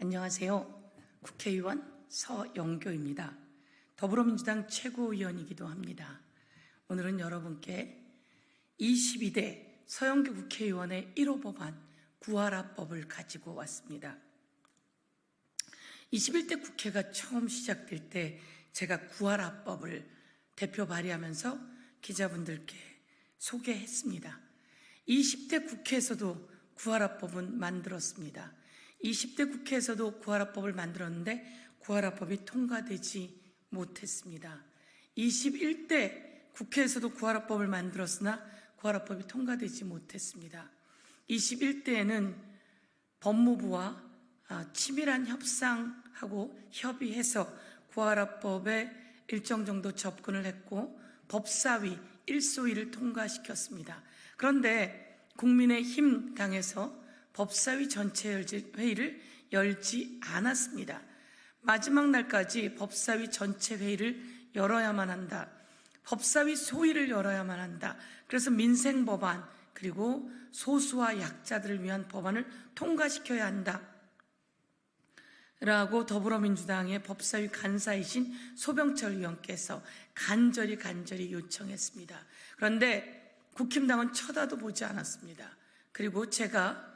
안녕하세요. 국회의원 서영교입니다. 더불어민주당 최고위원이기도 합니다. 오늘은 여러분께 22대 서영교 국회의원의 1호 법안 구하라법을 가지고 왔습니다. 21대 국회가 처음 시작될 때 제가 구하라법을 대표 발의하면서 기자분들께 소개했습니다. 20대 국회에서도 구하라법은 만들었습니다. 20대 국회에서도 구하라법을 만들었는데 구하라법이 통과되지 못했습니다. 21대 국회에서도 구하라법을 만들었으나 구하라법이 통과되지 못했습니다. 21대에는 법무부와 치밀한 협상하고 협의해서 구하라법에 일정 정도 접근을 했고 법사위 1소위를 통과시켰습니다. 그런데 국민의힘 당에서 법사위 전체 회의를 열지 않았습니다. 마지막 날까지 법사위 전체 회의를 열어야만 한다. 법사위 소위를 열어야만 한다. 그래서 민생 법안 그리고 소수와 약자들을 위한 법안을 통과시켜야 한다. 라고 더불어민주당의 법사위 간사이신 소병철 의원께서 간절히 요청했습니다. 그런데 국힘당은 쳐다도 보지 않았습니다. 그리고 제가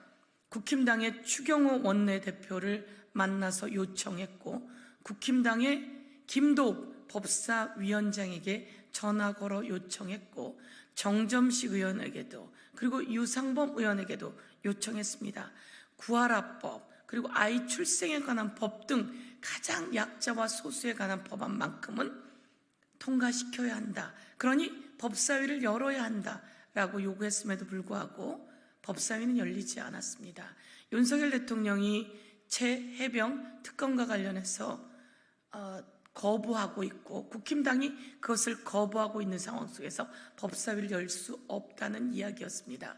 국힘당의 추경호 원내대표를 만나서 요청했고 국힘당의 김도읍 법사위원장에게 전화 걸어 요청했고 정점식 의원에게도 그리고 유상범 의원에게도 요청했습니다. 구하라법 그리고 아이 출생에 관한 법 등 가장 약자와 소수에 관한 법안만큼은 통과시켜야 한다. 그러니 법사위를 열어야 한다라고 요구했음에도 불구하고 법사위는 열리지 않았습니다. 윤석열 대통령이 최해병 특검과 관련해서 거부하고 있고 국힘당이 그것을 거부하고 있는 상황 속에서 법사위를 열 수 없다는 이야기였습니다.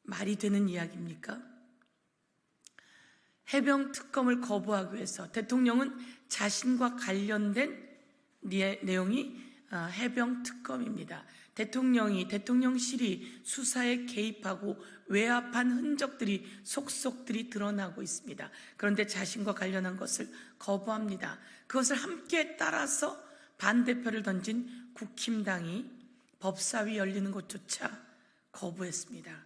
말이 되는 이야기입니까? 해병 특검을 거부하기 위해서 대통령은 자신과 관련된 내용이 해병 특검입니다. 대통령실이 수사에 개입하고 외압한 흔적들이 속속들이 드러나고 있습니다. 그런데 자신과 관련한 것을 거부합니다. 그것을 함께 따라서 반대표를 던진 국힘당이 법사위 열리는 것조차 거부했습니다.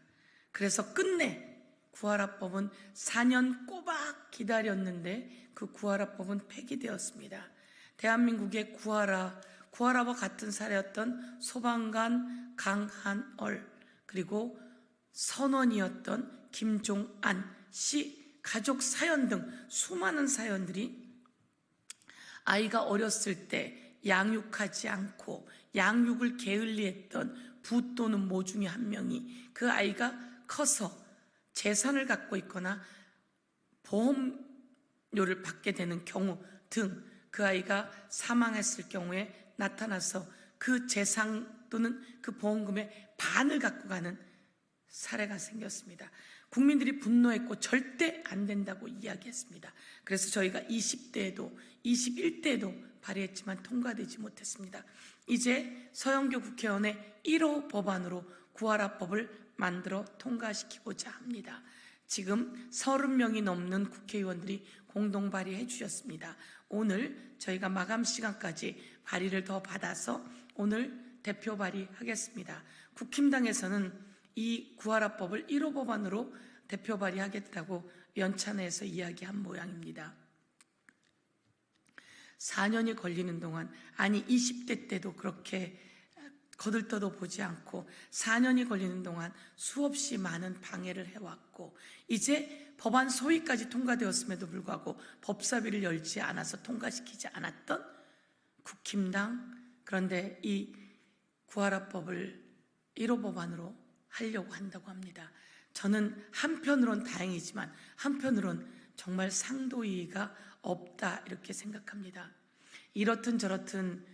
그래서 끝내 구하라법은 4년 꼬박 기다렸는데 그 구하라법은 폐기되었습니다. 대한민국의 구하라와 같은 사례였던 소방관 강한얼 그리고 선원이었던 김종안 씨 가족 사연 등 수많은 사연들이 아이가 어렸을 때 양육하지 않고 양육을 게을리했던 부 또는 모 중에 한 명이 그 아이가 커서 재산을 갖고 있거나 보험료를 받게 되는 경우 등 그 아이가 사망했을 경우에 나타나서 그 재산 또는 그 보험금의 반을 갖고 가는 사례가 생겼습니다. 국민들이 분노했고 절대 안 된다고 이야기했습니다. 그래서 저희가 20대에도 21대에도 발의했지만 통과되지 못했습니다. 이제 서영교 국회의원의 1호 법안으로 구하라법을 만들어 통과시키고자 합니다. 지금 30명이 넘는 국회의원들이 공동 발의해 주셨습니다. 오늘 저희가 마감 시간까지 발의를 더 받아서 오늘 대표 발의하겠습니다. 국힘당에서는 이 구하라법을 1호 법안으로 대표 발의하겠다고 연찬회에서 이야기한 모양입니다. 4년이 걸리는 동안, 아니 20대 때도 그렇게 거들떠도 보지 않고 4년이 걸리는 동안 수없이 많은 방해를 해왔고 이제 법안 소위까지 통과되었음에도 불구하고 법사위를 열지 않아서 통과시키지 않았던 국힘당, 그런데 이 구하라법을 1호 법안으로 하려고 한다고 합니다. 저는 한편으론 다행이지만 한편으론 정말 상도이의가 없다 이렇게 생각합니다. 이렇든 저렇든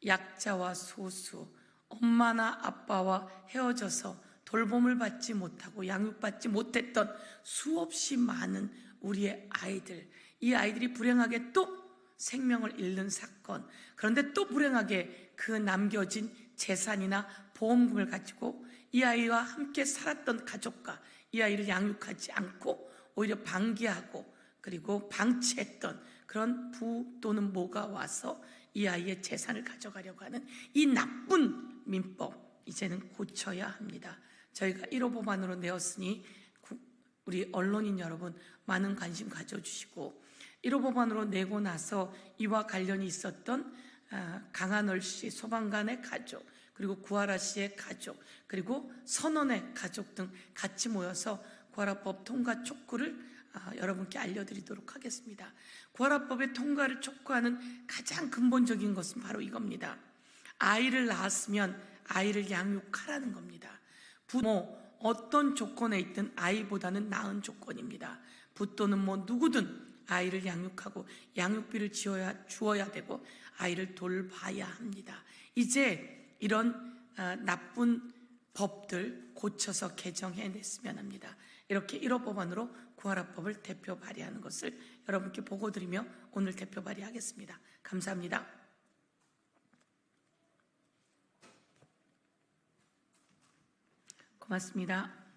약자와 소수, 엄마나 아빠와 헤어져서 돌봄을 받지 못하고 양육받지 못했던 수없이 많은 우리의 아이들, 이 아이들이 불행하게 또 생명을 잃는 사건, 그런데 또 불행하게 그 남겨진 재산이나 보험금을 가지고 이 아이와 함께 살았던 가족과 이 아이를 양육하지 않고 오히려 방기하고 그리고 방치했던 그런 부 또는 모가 와서 이 아이의 재산을 가져가려고 하는 이 나쁜 민법, 이제는 고쳐야 합니다. 저희가 1호 법안으로 내었으니 우리 언론인 여러분 많은 관심 가져주시고, 1호 법안으로 내고 나서 이와 관련이 있었던 강한월 씨 소방관의 가족, 그리고 구하라 씨의 가족, 그리고 선원의 가족 등 같이 모여서 구하라법 통과 촉구를 여러분께 알려드리도록 하겠습니다. 구하라법의 통과를 촉구하는 가장 근본적인 것은 바로 이겁니다. 아이를 낳았으면 아이를 양육하라는 겁니다. 부모 어떤 조건에 있든 아이보다는 나은 조건입니다. 부 또는 뭐 누구든 아이를 양육하고 양육비를 주어야 되고 아이를 돌봐야 합니다. 이제 이런 나쁜 법들 고쳐서 개정해냈으면 합니다. 이렇게 1호 법안으로 구하라법을 대표 발의하는 것을 여러분께 보고드리며 오늘 대표 발의하겠습니다. 감사합니다. 고맙습니다.